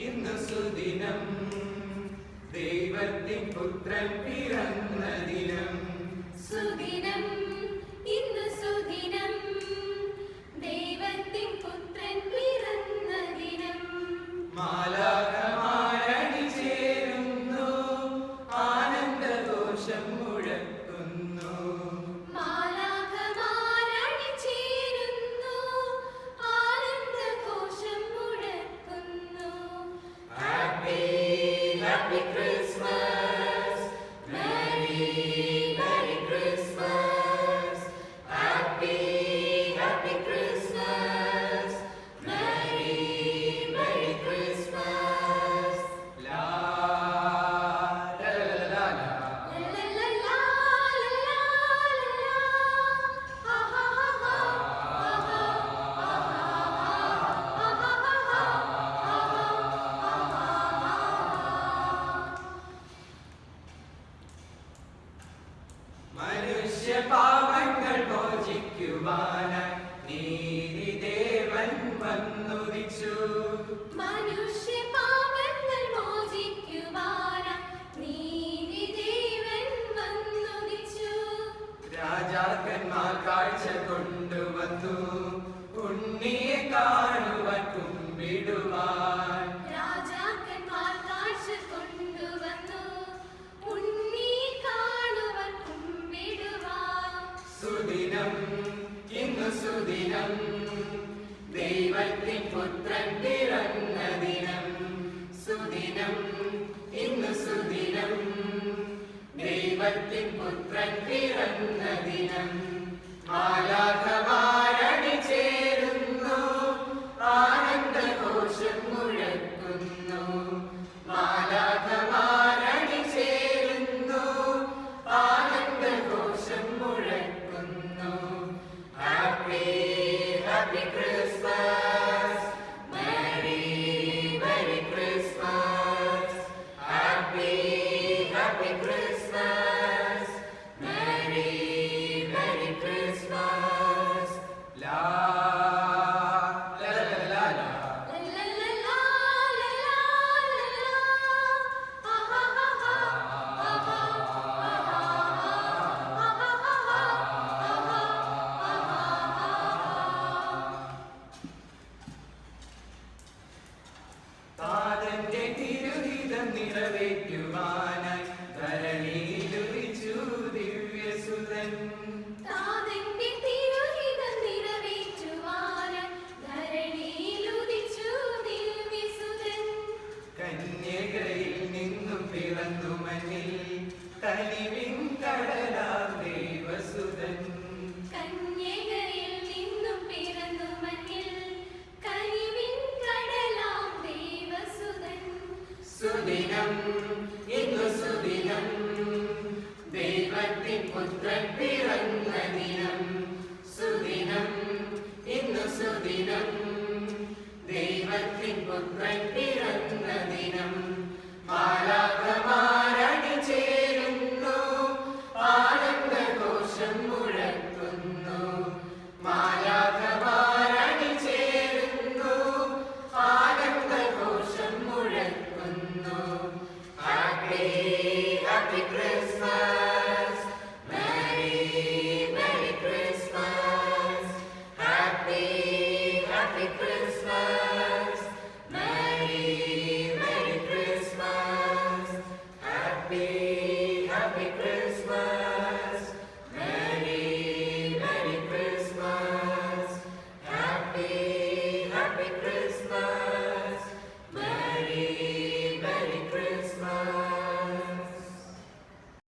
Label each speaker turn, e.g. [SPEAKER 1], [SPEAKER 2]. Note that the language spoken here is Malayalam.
[SPEAKER 1] ഇന്നു സുദിനം ദൈവത്തിൻ പുത്രൻ പിറന്ന ദിനം.
[SPEAKER 2] സുദിനം ഇന്നു സുദിനം ദൈവത്തിൻ പുത്രൻ പിറന്ന ദിനം.
[SPEAKER 1] മാലാഖമാരണി ചേരുന്നു, ആനന്ദഘോഷം മുഴക്കുന്നു.
[SPEAKER 2] മാലാഖമാരണി ചേരുന്നു, ആനന്ദഘോഷം മുഴക്കുന്നു.
[SPEAKER 1] Happy happy Christmas, merry merry Christmas. Happy happy Christmas, merry merry Christmas. ലാ ലാ ലാ ലാ.
[SPEAKER 2] ലലലലാ ലലാ ലലാ. ആഹാഹാ
[SPEAKER 1] മനുഷ്യ പാപങ്ങൾ മോചിക്കുവാനായി നീതിദേവൻ വന്നുദിച്ചു.
[SPEAKER 2] മനുഷ്യ പാപങ്ങൾ മോചിക്കുവാനായി നീതിദേവൻ വന്നുദിച്ചു.
[SPEAKER 1] രാജാക്കന്മാർ കാഴ്ച കൊണ്ടുവന്നു, ഉണ്ണിയെ കാണുവാൻ കുമ്പിടുവാൻ.
[SPEAKER 2] രാജാക്കന്മാർ കാഴ്ച കൊണ്ടുവന്നു, ഉണ്ണിയെ കാണുവാൻ കുമ്പിടുവാൻ.
[SPEAKER 1] സുദിനം ഇന്നു സുദിനം ദൈവത്തിൻ പുത്രൻ പിറന്ന ദിനം. സുദിനം ഇന്നു സുദിനം ദൈവത്തിൻ പുത്രൻ പിറന്ന ദിനം. മാലാഖമാരണി ചേരുന്നു, ആനന്ദഘോഷം മുഴക്കുന്നു. മാലാഖമാരണി ചേരുന്നു, ആനന്ദഘോഷം മുഴക്കുന്നു. Happy happy Christmas, merry merry Christmas. Happy happy Christmas, merry merry Christmas. ലാ ലാ ലാ ലാ.
[SPEAKER 2] ലലലലാ ലലാ ലലാ. ആഹാഹാ
[SPEAKER 1] താതന്റെ തിരുഹിതം നിറവേറ്റുവാനായി ധരണിയിലുദിച്ചു ദിവ്യസുതൻ.
[SPEAKER 2] താതന്റെ തിരുഹിതം നിറവേറ്റുവാനായി ധരണിയിലുദിച്ചു ദിവ്യസുതൻ.
[SPEAKER 1] കന്യകയിൽ നിന്നും പിറന്നു മഞ്ഞിൽ കനിവിൻ കടലാം ദൈവസുതൻ.
[SPEAKER 2] കന്യകയിൽ നിന്നും പിറന്നു മഞ്ഞിൽ കനിവിൻ കടലാം ദൈവസുതൻ.
[SPEAKER 1] സുദിനം ഇന്നു സുദിനം ദൈവത്തിൻ പുത്രൻ പിറന്ന ദിനം. സുദിനം ഇന്നു സുദിനം ദൈവത്തിൻ പുത്രൻ പിറന്ന ദിനം. മാലാഖമാരണി ചേരുന്നു, ആനന്ദഘോഷം മുഴക്കുന്നു. മാലാഖമാരണി ചേരുന്നു, ആനന്ദഘോഷം മുഴക്കുന്നു. Happy happy Christmas, merry merry Christmas. Happy happy Christmas, merry merry Christmas. Happy happy Christmas.